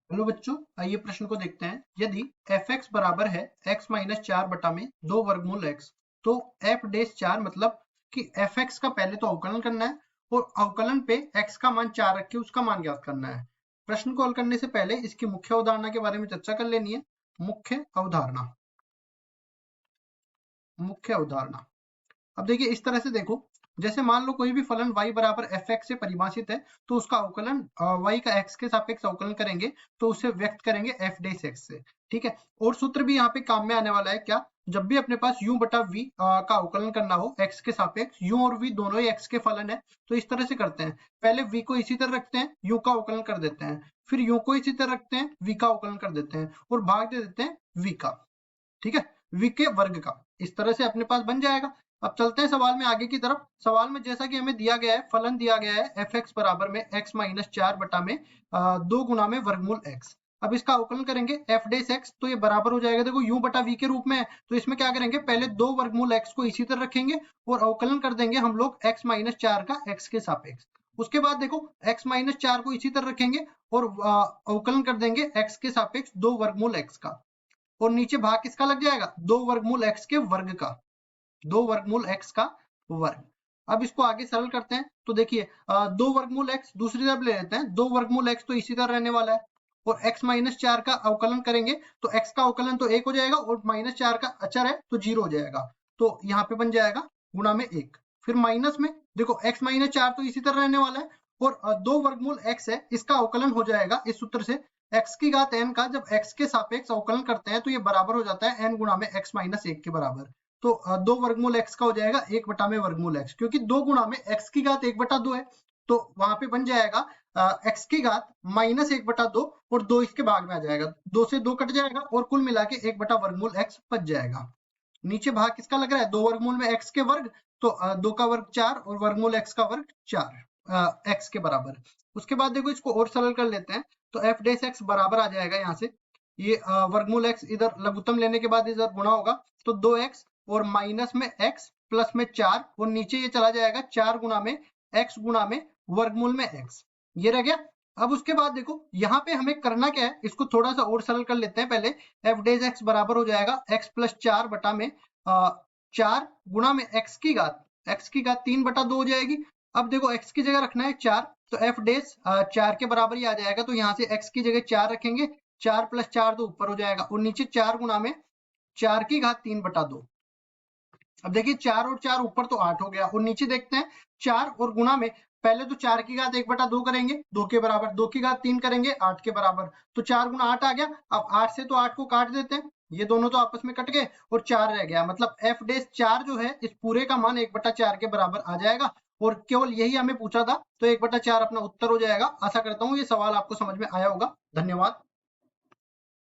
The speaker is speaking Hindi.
हेलो बच्चों, आइए प्रश्न को देखते हैं। यदि fx बराबर है x माइनस 4 बटा में 2 वर्गमूल x, तो f डेश 4 मतलब कि fx का पहले तो अवकलन करना है और अवकलन पे x का मान 4 रख के उसका मान ज्ञात करना है। प्रश्न को हल करने से पहले इसकी मुख्य अवधारणा के बारे में चर्चा कर लेनी है। मुख्य अवधारणा, मुख्य अवधारणा। अब देखिए इस तरह से देखो, जैसे मान लो कोई भी फलन y बराबर fx से परिभाषित है, तो उसका अवकलन y का x के सापेक्ष अवकलन करेंगे तो उसे व्यक्त करेंगे f डेश x से। ठीक है, और सूत्र भी यहाँ पे काम में आने वाला है। क्या? जब भी अपने पास u बटा v का अवकलन करना हो x के सापेक्ष, u और v दोनों ही x के फलन है, तो इस तरह से करते हैं। पहले v को इसी तरह रखते हैं, u का अवकलन कर देते हैं, फिर u को इसी तरह रखते हैं, v का अवकलन कर देते हैं और भाग दे देते हैं v का। ठीक है, v के वर्ग का। इस तरह से अपने पास बन जाएगा। अब चलते हैं सवाल में आगे की तरफ। सवाल में जैसा कि हमें दिया गया है, फलन दिया गया है fx बराबर में x माइनस 4 बटा में 2 गुना में वर्गमूल x। अब इसका अवकलन करेंगे f डेश x, तो ये बराबर हो जाएगा, देखो u बटा v के रूप में है, तो इसमें क्या करेंगे, पहले 2 वर्गमूल x को इसी तरह रखेंगे और अवकलन कर देंगे हम लोग x माइनस 4 का x के सापेक्ष। उसके बाद देखो x माइनस 4 को इसी तरह रखेंगे और अवकलन कर देंगे x के सापेक्ष 2 वर्गमूल x का, और नीचे भाग किसका लग जाएगा, 2 वर्गमूल x के वर्ग का, 2 वर्गमूल x का वर्ग। अब इसको आगे सरल करते हैं, तो देखिए 2 वर्गमूल x दूसरी तरफ ले लेते हैं, 2 वर्गमूल x तो इसी तरह रहने वाला है, और x माइनस 4 का अवकलन करेंगे तो x का अवकलन तो 1 हो जाएगा और माइनस 4 का अचर है तो 0 हो जाएगा, तो यहाँ पे बन जाएगा गुणा में 1। फिर माइनस में देखो x माइनस 4 तो इसी तरह रहने वाला है, और 2 वर्गमूल x है, इसका अवकलन हो जाएगा इस सूत्र से x की घात n का, जब x के सापेक्ष अवकलन करते हैं तो ये बराबर हो जाता है n गुणा में x माइनस 1 के बराबर। तो 2 वर्गमूल x का हो जाएगा 1 बटा में वर्गमूल x, क्योंकि 2 गुणा में x की घात 1 बटा 2 है, तो वहां पे बन जाएगा x की घात माइनस 1 बटा 2 और 2 इसके भाग में आ जाएगा, 2 से 2 कट जाएगा और कुल मिला के 1 बटा वर्गमूल x बच जाएगा। नीचे भाग किसका लग रहा है, 2 वर्गमूल में x के वर्ग, तो 2 का वर्ग 4 और वर्गमूल x का वर्ग 4 x के बराबर। उसके बाद देखो इसको और सरल कर लेते हैं, तो f डेश x बराबर आ जाएगा, यहाँ से ये वर्गमूल x इधर लघुत्तम लेने के बाद इधर गुणा होगा, तो 2x और माइनस में x प्लस में 4 और नीचे ये चला जाएगा 4 गुना में x गुना में वर्गमूल में x, ये रह गया। अब उसके बाद देखो यहाँ पे हमें करना क्या है, इसको थोड़ा सा और सरल कर लेते हैं। पहले f डेश x बराबर हो जाएगा x प्लस 4 बटा में 4 गुणा में x की घात 3 बटा 2 हो जाएगी। अब देखो x की जगह रखना है 4, तो f डेश 4 के बराबर ही आ जाएगा, तो यहाँ से x की जगह 4 रखेंगे, 4 प्लस 4 तो ऊपर हो जाएगा और नीचे 4 गुना में 4 की घात 3 बटा 2। अब देखिए 4 और 4 ऊपर तो 8 हो गया, और नीचे देखते हैं 4 और गुणा में, पहले तो 4 की घात 1 बटा 2 करेंगे 2 के बराबर, 2 की घात 3 करेंगे 8 के बराबर, तो 4 गुना 8 आ गया। अब 8 से तो 8 को काट देते हैं, ये दोनों तो आपस में कट गए और 4 रह गया, मतलब f डेश 4 जो है इस पूरे का मान 1 बटा 4 के बराबर आ जाएगा, और केवल यही हमें पूछा था, तो 1 बटा 4 अपना उत्तर हो जाएगा। आशा करता हूँ ये सवाल आपको समझ में आया होगा। धन्यवाद।